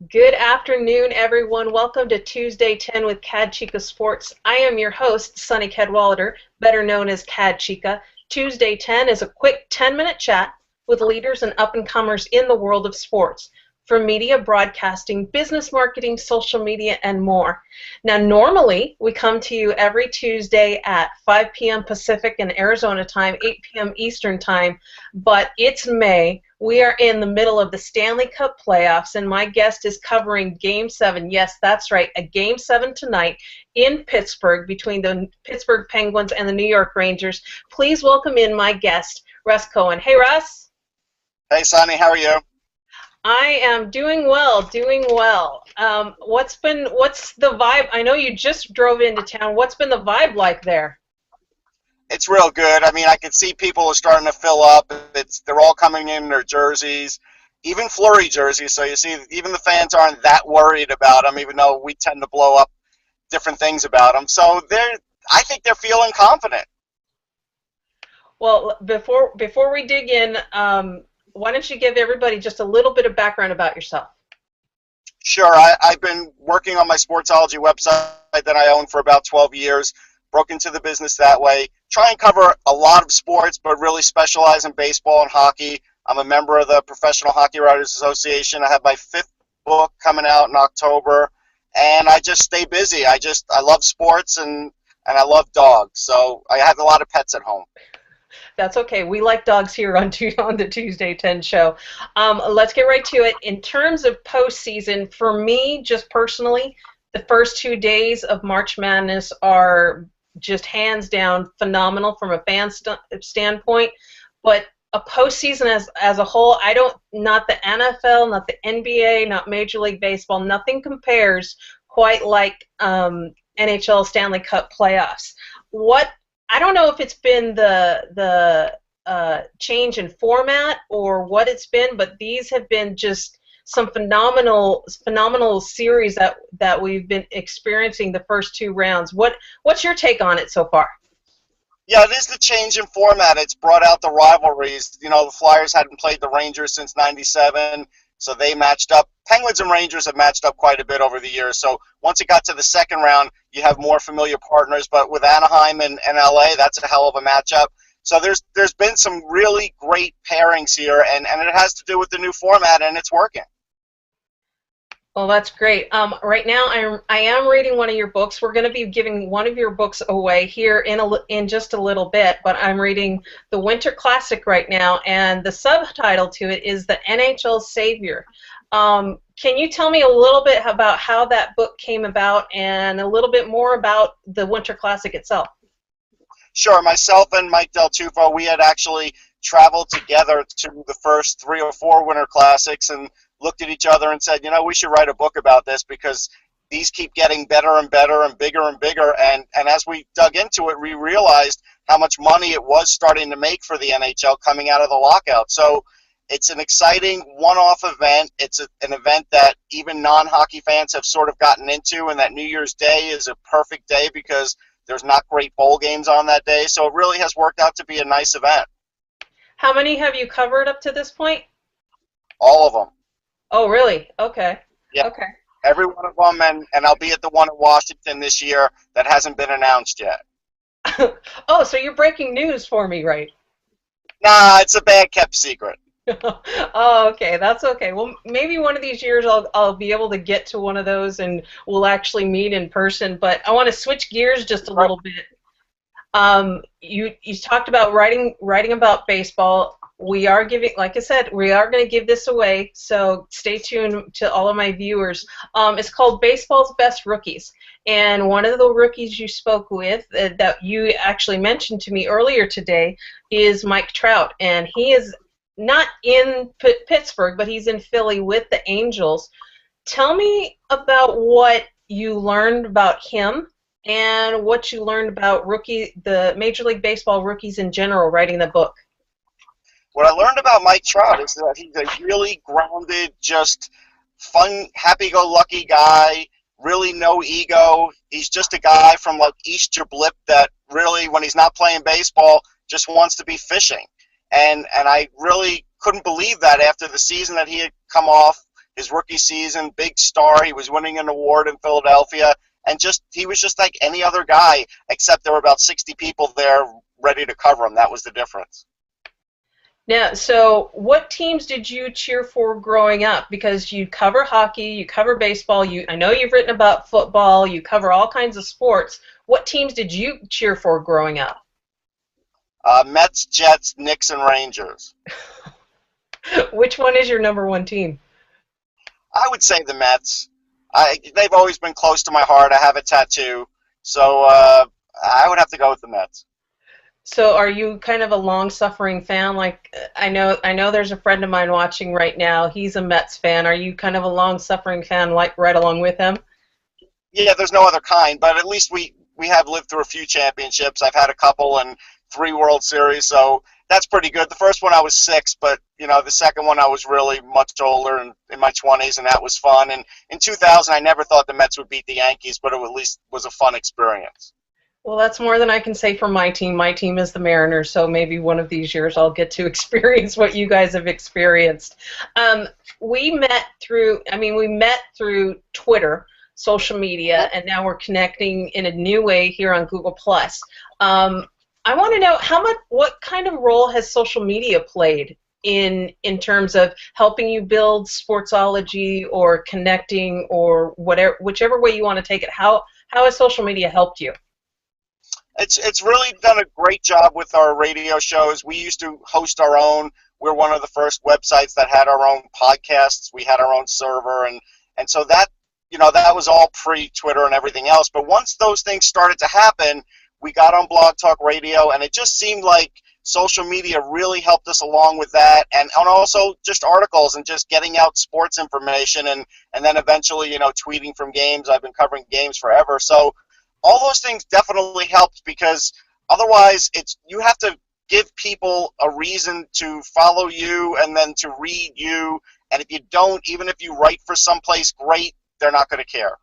Good afternoon, everyone. Welcome to Tuesday 10 with CadChica Sports. I am your host, Sunny Cadwallader, better known as CadChica. Tuesday 10 is a quick 10-minute chat with leaders and up-and-comers in the world of sports, from media, broadcasting, business marketing, social media, and more. Now, normally, we come to you every Tuesday at 5 p.m. Pacific and Arizona time, 8 p.m. Eastern time, but it's May. We are in the middle of the Stanley Cup playoffs, and my guest is covering Game 7. Yes, that's right, a Game 7 tonight in Pittsburgh between the Pittsburgh Penguins and the New York Rangers. Please welcome in my guest, Russ Cohen. Hey, Russ. Hey, Sonny, how are you? I am doing well, doing well. What's the vibe? I know you just drove into town. What's been the vibe like there? It's real good. I mean, I can see people are starting to fill up. They're all coming in their jerseys, even Fleury jerseys. So you see, even the fans aren't that worried about them, even though we tend to blow up different things about them. So I think they're feeling confident. Well, before we dig in, why don't you give everybody just a little bit of background about yourself? Sure, I've been working on my Sportsology website that I own for about 12 years. Broke into the business that way. Try and cover a lot of sports, but really specialize in baseball and hockey. I'm a member of the Professional Hockey Writers Association. I have my 5th book coming out in October, and I just stay busy. I love sports and I love dogs, so I have a lot of pets at home. That's okay. We like dogs here on the Tuesday 10 show. Let's get right to it. In terms of postseason, for me, just personally, the first 2 days of March Madness are just hands down phenomenal from a fan standpoint. But a postseason as a whole, not the NFL, not the NBA, not Major League Baseball, nothing compares quite like NHL Stanley Cup playoffs. I don't know if it's been the change in format or what it's been, but these have been just some phenomenal series that we've been experiencing the first 2 rounds. What's your take on it so far? Yeah, it is the change in format. It's brought out the rivalries. You know, the Flyers hadn't played the Rangers since '97, so they matched up. Penguins and Rangers have matched up quite a bit over the years. So once it got to the second round, you have more familiar partners. But with Anaheim and LA, that's a hell of a matchup. So there's been some really great pairings here, and it has to do with the new format, and it's working. Well, that's great. Right now, I am reading one of your books. We're going to be giving one of your books away here in just a little bit, but I'm reading the Winter Classic right now, and the subtitle to it is The NHL Savior. Can you tell me a little bit about how that book came about and a little bit more about the Winter Classic itself? Sure. Myself and Mike Del Tufo, we had actually traveled together to the first 3 or 4 Winter Classics and looked at each other and said, you know, we should write a book about this because these keep getting better and better and bigger and bigger. And as we dug into it, we realized how much money it was starting to make for the NHL coming out of the lockout. So it's an exciting one-off event. It's an event that even non-hockey fans have sort of gotten into, and that New Year's Day is a perfect day because there's not great bowl games on that day. So it really has worked out to be a nice event. How many have you covered up to this point? All of them. Oh, really? Okay. Yeah. Okay. Every one of them, and I'll be at the one in Washington this year that hasn't been announced yet. Oh, so you're breaking news for me, right? Nah, it's a bad kept secret. Oh, okay. That's okay. Well, maybe one of these years I'll be able to get to one of those and we'll actually meet in person. But I want to switch gears just a little bit. You talked about writing about baseball. We are giving, like I said, we are going to give this away, so stay tuned to all of my viewers. It's called Baseball's Best Rookies, and one of the rookies you spoke with that you actually mentioned to me earlier today is Mike Trout, and he is not in Pittsburgh, but he's in Philly with the Angels. Tell me about what you learned about him and what you learned about the Major League Baseball rookies in general writing the book. What I learned about Mike Trout is that he's a really grounded, just fun, happy-go-lucky guy, really no ego. He's just a guy from like East Jablip that really, when he's not playing baseball, just wants to be fishing. And I really couldn't believe that after the season that he had come off his rookie season, big star. He was winning an award in Philadelphia, and he was just like any other guy, except there were about 60 people there ready to cover him. That was the difference. Now, so what teams did you cheer for growing up? Because you cover hockey, you cover baseball, I know you've written about football, you cover all kinds of sports. What teams did you cheer for growing up? Mets, Jets, Knicks, and Rangers. Which one is your number one team? I would say the Mets. They've always been close to my heart. I have a tattoo, so I would have to go with the Mets. So are you kind of a long-suffering fan? Like I know there's a friend of mine watching right now. He's a Mets fan. Are you kind of a long-suffering fan, like right along with him? Yeah, there's no other kind, but at least we have lived through a few championships. I've had a couple and 3 World Series, so that's pretty good. The first one I was 6, but the second one I was really much older and in my 20s, and that was fun. And in 2000, I never thought the Mets would beat the Yankees, but it at least was a fun experience. Well, that's more than I can say for my team. My team is the Mariners, so maybe one of these years I'll get to experience what you guys have experienced. We met through Twitter, social media, and now we're connecting in a new way here on Google+. I want to know what kind of role has social media played in terms of helping you build Sportsology or connecting or whichever way you want to take it. How has social media helped you? It's really done a great job with our radio shows. We used to host our own. We're one of the first websites that had our own podcasts. We had our own server, and so that that was all pre-Twitter and everything else. But once those things started to happen, we got on Blog Talk Radio, and it just seemed like social media really helped us along with that, and also just articles and just getting out sports information, and then eventually tweeting from games. I've been covering games forever, so all those things definitely helped, because otherwise you have to give people a reason to follow you and then to read you, and if you don't, even if you write for someplace great, they're not going to care.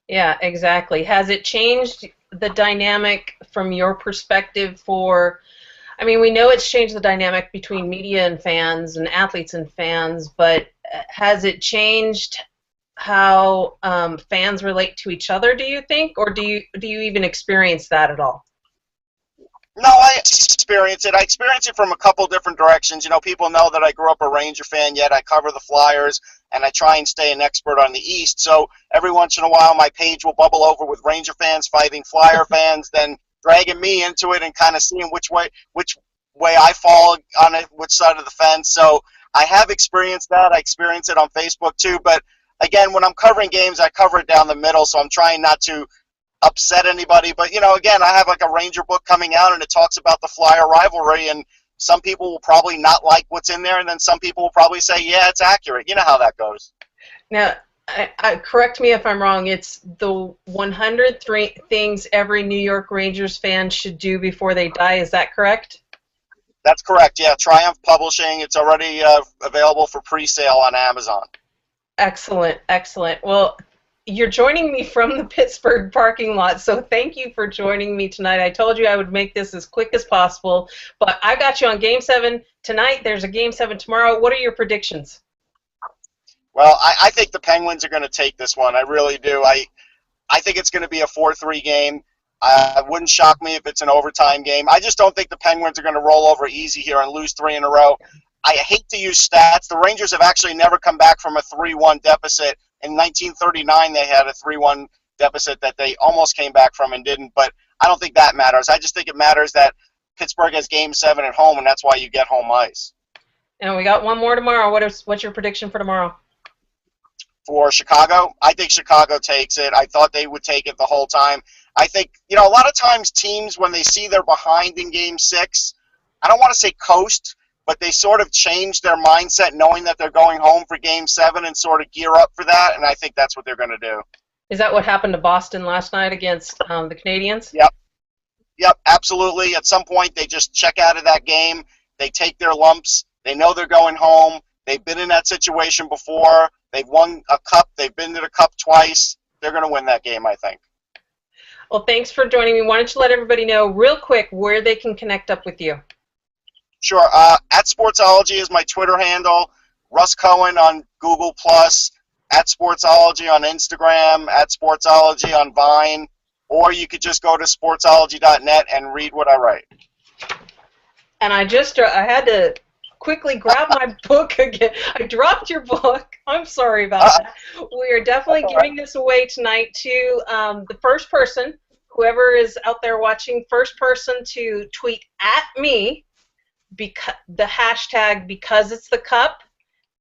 Yeah, exactly. Has it changed the dynamic from your perspective we know it's changed the dynamic between media and fans and athletes and fans, but has it changed how fans relate to each other, do you think, or do you even experience that at all? No, I experience it. I experience it from a couple different directions. People know that I grew up a Ranger fan, yet I cover the Flyers, and I try and stay an expert on the East. So every once in a while, my page will bubble over with Ranger fans fighting Flyer fans, then dragging me into it and kind of seeing which way I fall on it, which side of the fence. So I have experienced that. I experience it on Facebook too, but again, when I'm covering games, I cover it down the middle, so I'm trying not to upset anybody. But, again, I have like a Ranger book coming out, and it talks about the Flyer rivalry, and some people will probably not like what's in there, and then some people will probably say, yeah, it's accurate. You know how that goes. Now, correct me if I'm wrong, it's the 103 things every New York Rangers fan should do before they die. Is that correct? That's correct, yeah. Triumph Publishing. It's already available for pre-sale on Amazon. Excellent, excellent. Well, you're joining me from the Pittsburgh parking lot, so thank you for joining me tonight. I told you I would make this as quick as possible, but I got you on Game 7 tonight. There's a Game 7 tomorrow. What are your predictions? Well, I think the Penguins are going to take this one. I really do. I think it's going to be a 4-3 game. It wouldn't shock me if it's an overtime game. I just don't think the Penguins are going to roll over easy here and lose 3 in a row. I hate to use stats. The Rangers have actually never come back from a 3-1 deficit. In 1939, they had a 3-1 deficit that they almost came back from and didn't, but I don't think that matters. I just think it matters that Pittsburgh has Game 7 at home, and that's why you get home ice. And we got one more tomorrow. What's your prediction for tomorrow? For Chicago, I think Chicago takes it. I thought they would take it the whole time. I think, a lot of times teams, when they see they're behind in Game 6, I don't want to say coast, but they sort of change their mindset knowing that they're going home for Game 7 and sort of gear up for that, and I think that's what they're going to do. Is that what happened to Boston last night against the Canadiens? Yep, absolutely. At some point, they just check out of that game. They take their lumps. They know they're going home. They've been in that situation before. They've won a cup. They've been to the cup twice. They're going to win that game, I think. Well, thanks for joining me. Why don't you let everybody know real quick where they can connect up with you? Sure. At Sportsology is my Twitter handle. Russ Cohen on Google Plus, at Sportsology on Instagram, at Sportsology on Vine, or you could just go to sportsology.net and read what I write. And I had to quickly grab my book again. I dropped your book. I'm sorry about that. We are definitely giving this away tonight to the first person, whoever is out there watching, first person to tweet at me the hashtag because it's the cup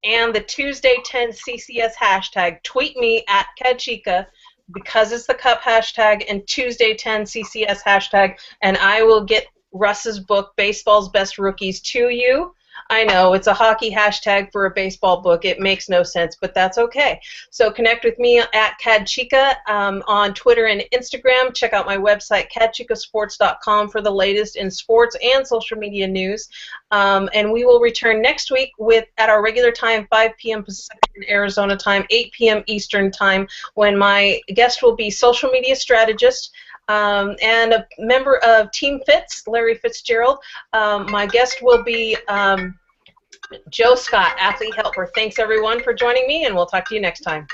and the Tuesday 10 CCS hashtag. Tweet me at CadChica because it's the cup hashtag and Tuesday 10 CCS hashtag, and I will get Russ's book, Baseball's Best Rookies, to you. I know, it's a hockey hashtag for a baseball book. It makes no sense, but that's okay. So connect with me at CadChica on Twitter and Instagram. Check out my website, CadChicaSports.com, for the latest in sports and social media news. And we will return next week at our regular time, 5 p.m. Pacific and Arizona time, 8 p.m. Eastern time, when my guest will be social media strategist and a member of Team Fitz, Larry Fitzgerald. My guest will be Joe Scott, athlete helper. Thanks, everyone, for joining me, and we'll talk to you next time.